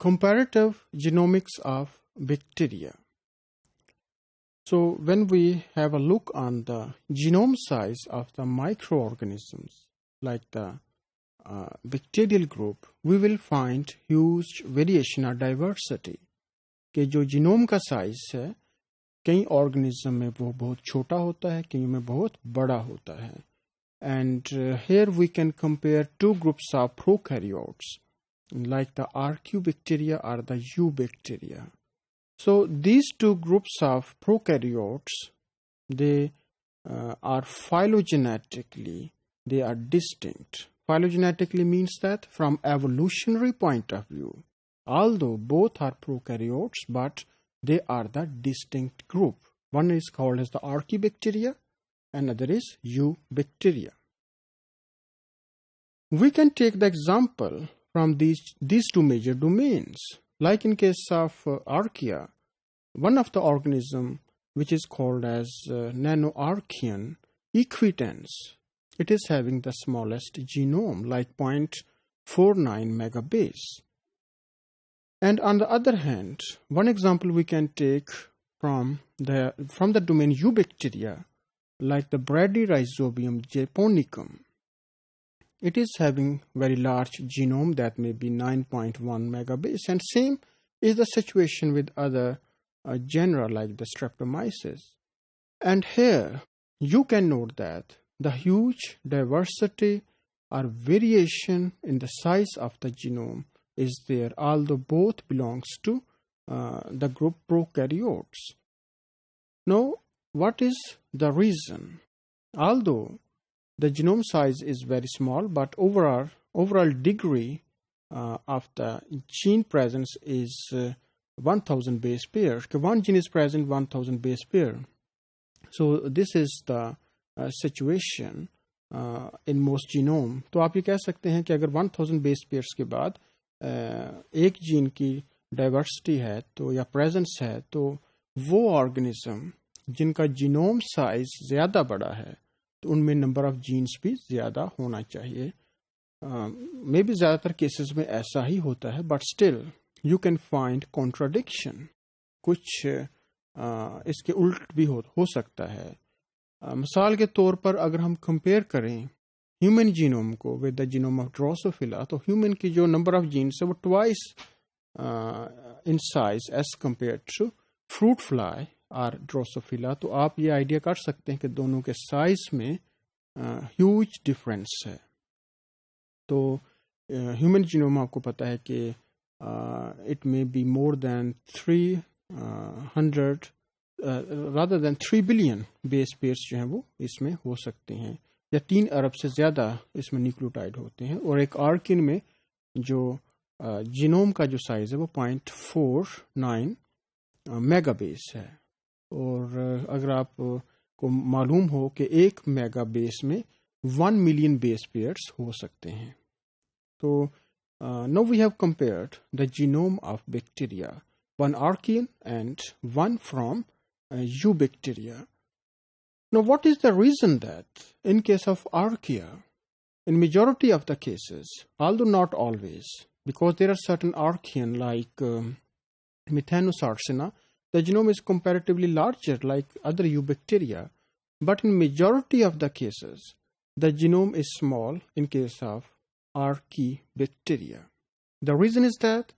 comparative genomics of bacteria. So when we have a look on the genome size of the microorganisms like the bacterial group, we will find huge variation or diversity. कि जो genome का size है कई organism में वो बहुत छोटा होता है, कई में बहुत बड़ा होता है. And here we can compare two groups of prokaryotes like the Archaeobacteria or the Eubacteria. So these two groups of prokaryotes, they are phylogenetically, they are distinct. Phylogenetically means that from evolutionary point of view, although both are prokaryotes, but they are the distinct group. One is called as the Archaeobacteria, another is Eubacteria. We can take the example from these two major domains. Like in case of Archaea, one of the organism which is called as Nanoarchean equitans, it is having the smallest genome, like 0.49 megabase. And on the other hand, one example we can take from the domain Eubacteria, like the Bradyrhizobium japonicum. It is having very large genome that may be 9.1 megabase, and same is the situation with other genera like the Streptomyces. And here you can note that the huge diversity or variation in the size of the genome is there, although both belongs to the group prokaryotes. Now, what is the reason? Although the genome size is very small, but overall degree of the gene presence is 1000 base pair. One gene is present 1000 base pair. So this is the situation in most genome. तो आप ये कह सकते हैं कि अगर 1000 base pairs के बाद एक जीन की डाइवर्सिटी है तो या प्रेजेंस है, तो वो ऑर्गेनिज्म जिनका जीनोम साइज ज़्यादा बड़ा है तो उनमें नंबर ऑफ जीन्स भी ज़्यादा होना चाहिए. मे बी ज़्यादातर केसेस में ऐसा ही होता है, but still you can find contradiction. कुछ इसके उल्ट भी हो सकता है. मिसाल के तौर पर अगर हम कंपेयर करें ह्यूमन जीनोम को with the genome of drosophila, तो ह्यूमन की जो नंबर ऑफ जीन्स है वो twice in size as compare to fruit fly और ड्रोसोफिला. तो आप ये आइडिया कर सकते हैं कि दोनों के साइज में ह्यूज डिफरेंस है. तो ह्यूमन जीनोम आपको पता है कि it may be more than 3 billion base pairs जो हैं वो इसमें हो सकते हैं, या 3 अरब से ज़्यादा इसमें न्यूक्लियोटाइड होते हैं. और एक आर्किन में जो जीनोम का जो साइज़ है वो 0.49 मेगाबेस है. और अगर आपको मालूम हो कि 1 मेगाबेस में 1 मिलियन बेस पेयर्स हो सकते हैं. तो now we have compared the genome of bacteria, one archean and one from Eubacteria. Now, what is the reason that in case of Archaea, in majority of the cases, although not always, because there are certain Archean like Methanosarcina, the genome is comparatively larger like other Eubacteria, but in majority of the cases, the genome is small in case of Archaeobacteria. The reason is that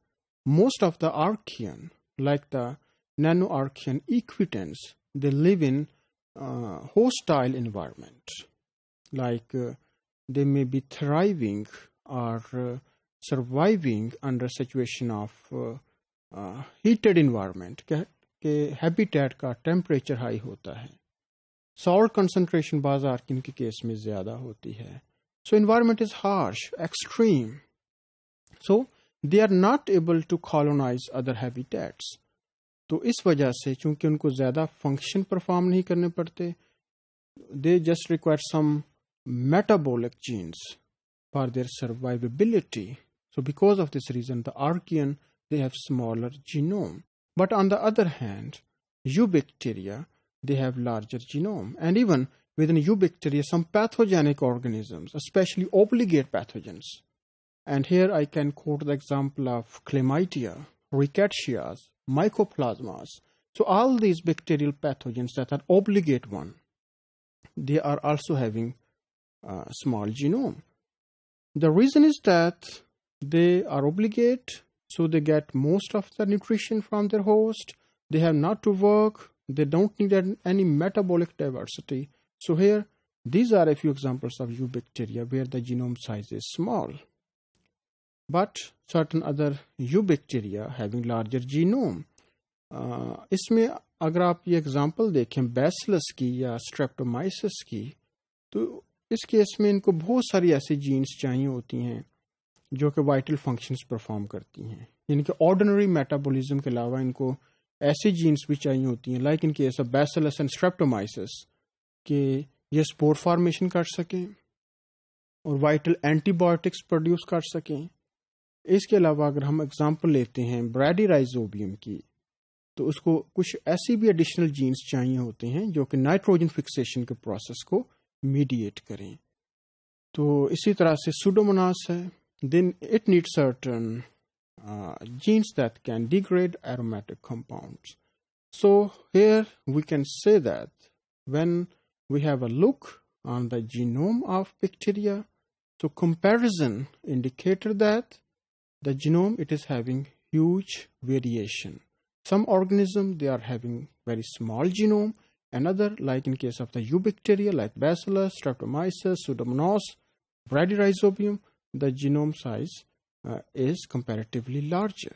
most of the Archean, like the Nanoarchean equitans, they live in hostile environment, like they may be thriving or surviving under situation of heated environment के habitat का temperature high होता है. Salt concentration बाज़ आर्किन के case में ज़्यादा होती है. So environment is harsh, extreme. So they are not able to colonize other habitats. तो इस वजह से चूंकि उनको ज़्यादा फंक्शन परफॉर्म नहीं करने पड़ते, they just require some metabolic genes for their survivability. So because of this reason, the Archean, they have smaller genome. But on the other hand, Eubacteria, they have larger genome. And even within Eubacteria, some pathogenic organisms, especially obligate pathogens, And here I can quote the example of Chlamydia, Rickettsia, Mycoplasmas. So all these bacterial pathogens that are obligate one, they are also having a small genome. The reason is that they are obligate, so they get most of the nutrition from their host. They have not to work. They don't need any metabolic diversity. So here, these are a few examples of eubacteria where the genome size is small. But certain other eubacteria having larger genome. इसमें अगर आप ये example देखें bacillus की या Streptomyces की, तो इस केस में इनको बहुत सारी ऐसी जीन्स चाहिए होती हैं जो कि वाइटल फंक्शंस परफॉर्म करती हैं. यानी कि ऑर्डिनरी मेटाबॉलिज्म के अलावा इनको ऐसी जीन्स भी चाहिए होती हैं, like in case of bacillus and Streptomyces, कि ये स्पोर फॉर्मेशन कर सकें और वाइटल एंटीबायोटिक्स प्रोड्यूस कर सकें. इसके अलावा अगर हम एग्जांपल लेते हैं ब्रैडीराइजोबियम की, तो उसको कुछ ऐसी भी एडिशनल जीन्स चाहिए होते हैं जो कि नाइट्रोजन फिक्सेशन के प्रोसेस को मीडिएट करें. तो इसी तरह से सुडोमोनास है, then it needs certain genes that can degrade aromatic compounds. So here we can say that when we have a look on the genome of bacteria, so comparison indicated that the genome, it is having huge variation. Some organisms, they are having very small genome. Another, like in case of the eubacteria, like Bacillus, Streptomyces, Pseudomonas, Bradyrhizobium, the genome size is comparatively larger.